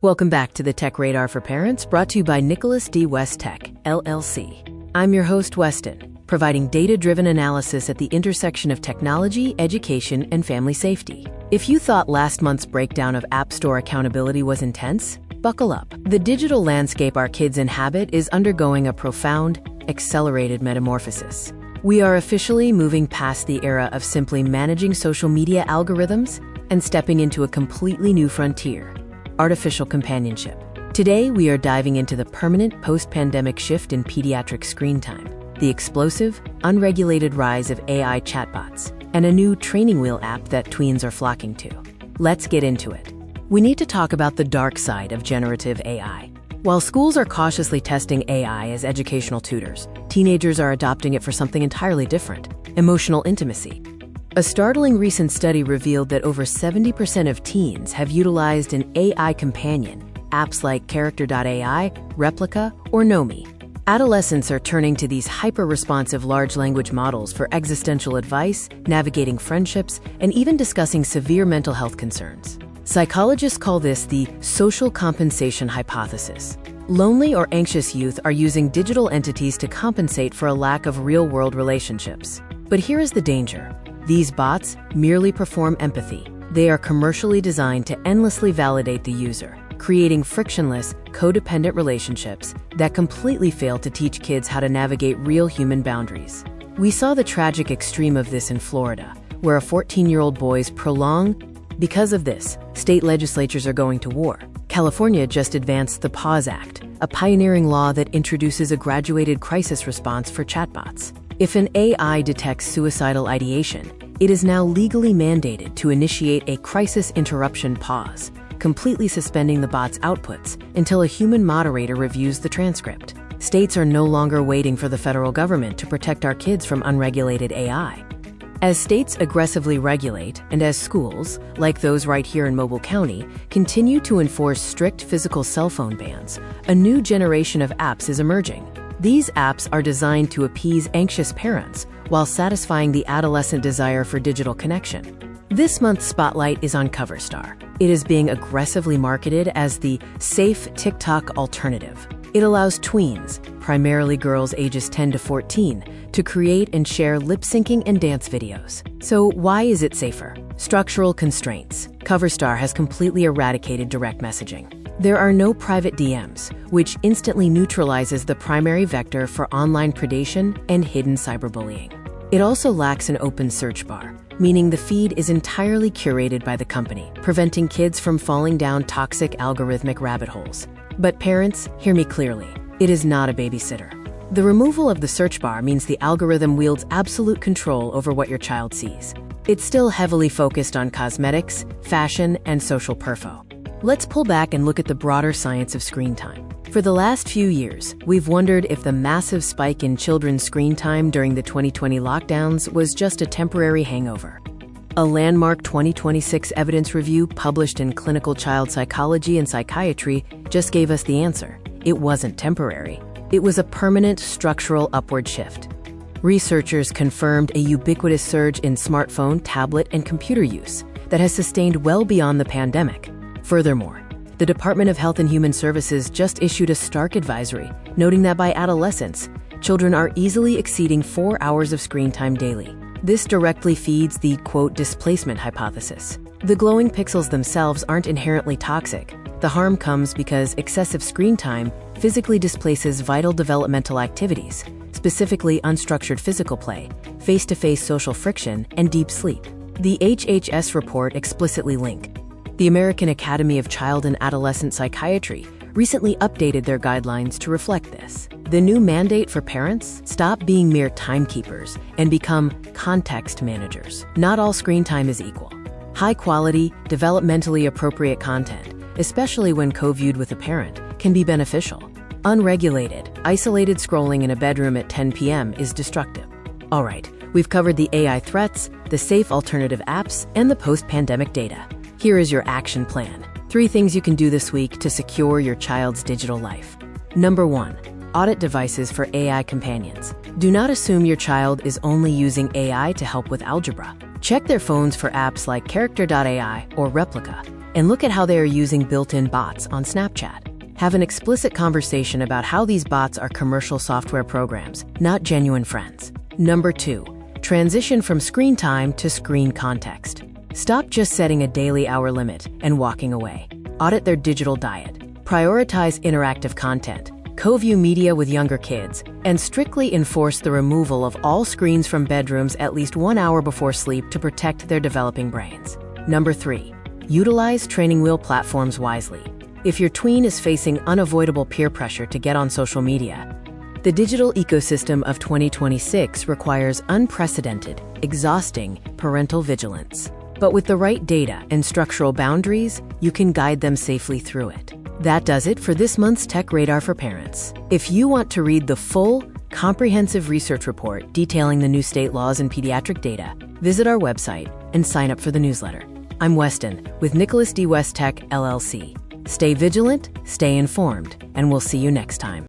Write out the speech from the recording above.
Welcome back to the Tech Radar for Parents, brought to you by Nicholas D. West Tech, LLC. I'm your host, Weston, providing data-driven analysis at the intersection of technology, education, and family safety. If you thought last month's breakdown of App Store accountability was intense, buckle up. The digital landscape our kids inhabit is undergoing a profound, accelerated metamorphosis. We are officially moving past the era of simply managing social media algorithms and stepping into a completely new frontier: artificial companionship. Today, we are diving into the permanent post-pandemic shift in pediatric screen time, the explosive, unregulated rise of AI chatbots, and a new training wheel app that tweens are flocking to. Let's get into it. We need to talk about the dark side of generative AI. While schools are cautiously testing AI as educational tutors, teenagers are adopting it for something entirely different: emotional intimacy. A startling recent study revealed that over 70% of teens have utilized an AI companion, apps like Character.ai, Replica, or Nomi. Adolescents are turning to these hyper-responsive large language models for existential advice, navigating friendships, and even discussing severe mental health concerns. Psychologists call this the social compensation hypothesis. Lonely or anxious youth are using digital entities to compensate for a lack of real-world relationships. But here is the danger. These bots merely perform empathy. They are commercially designed to endlessly validate the user, creating frictionless, codependent relationships that completely fail to teach kids how to navigate real human boundaries. We saw the tragic extreme of this in Florida, where a 14-year-old boy's Because of this, state legislatures are going to war. California just advanced the PAUSE Act, a pioneering law that introduces a graduated crisis response for chatbots. If an AI detects suicidal ideation, it is now legally mandated to initiate a crisis interruption pause, completely suspending the bot's outputs until a human moderator reviews the transcript. States are no longer waiting for the federal government to protect our kids from unregulated AI. As states aggressively regulate, and as schools, like those right here in Mobile County, continue to enforce strict physical cell phone bans, a new generation of apps is emerging. These apps are designed to appease anxious parents while satisfying the adolescent desire for digital connection. This month's spotlight is on Coverstar. It is being aggressively marketed as the safe TikTok alternative. It allows tweens, primarily girls ages 10 to 14, to create and share lip-syncing and dance videos. So why is it safer? Structural constraints. Coverstar has completely eradicated direct messaging. There are no private DMs, which instantly neutralizes the primary vector for online predation and hidden cyberbullying. It also lacks an open search bar, meaning the feed is entirely curated by the company, preventing kids from falling down toxic algorithmic rabbit holes. But parents, hear me clearly. It is not a babysitter. The removal of the search bar means the algorithm wields absolute control over what your child sees. It's still heavily focused on cosmetics, fashion, and social perfo. Let's pull back and look at the broader science of screen time. For the last few years, we've wondered if the massive spike in children's screen time during the 2020 lockdowns was just a temporary hangover. A landmark 2026 evidence review published in Clinical Child Psychology and Psychiatry just gave us the answer. It wasn't temporary. It was a permanent structural upward shift. Researchers confirmed a ubiquitous surge in smartphone, tablet, and computer use that has sustained well beyond the pandemic. Furthermore, the Department of Health and Human Services just issued a stark advisory, noting that by adolescence, children are easily exceeding 4 hours of screen time daily. This directly feeds the, quote, displacement hypothesis. The glowing pixels themselves aren't inherently toxic. The harm comes because excessive screen time physically displaces vital developmental activities, specifically unstructured physical play, face-to-face social friction, and deep sleep. The HHS report explicitly linked. The American Academy of Child and Adolescent Psychiatry recently updated their guidelines to reflect this. The new mandate for parents: stop being mere timekeepers and become context managers. Not all screen time is equal. High-quality, developmentally appropriate content, especially when co-viewed with a parent, can be beneficial. Unregulated, isolated scrolling in a bedroom at 10 p.m. is destructive. All right, we've covered the AI threats, the safe alternative apps, and the post-pandemic data. Here is your action plan. 3 things you can do this week to secure your child's digital life. Number 1, audit devices for AI companions. Do not assume your child is only using AI to help with algebra. Check their phones for apps like Character.ai or Replica, And look at how they are using built-in bots on Snapchat. Have an explicit conversation about how these bots are commercial software programs, not genuine friends. Number 2, transition from screen time to screen context. Stop just setting a daily hour limit and walking away. Audit their digital diet. Prioritize interactive content. Co-view media with younger kids, and strictly enforce the removal of all screens from bedrooms at least 1 hour before sleep to protect their developing brains. Number 3, utilize training wheel platforms wisely. If your tween is facing unavoidable peer pressure to get on social media, the digital ecosystem of 2026 requires unprecedented, exhausting parental vigilance. But with the right data and structural boundaries, you can guide them safely through it. That does it for this month's Tech Radar for Parents. If you want to read the full, comprehensive research report detailing the new state laws and pediatric data, visit our website and sign up for the newsletter. I'm Weston with Nicholas D. West Tech, LLC. Stay vigilant, stay informed, and we'll see you next time.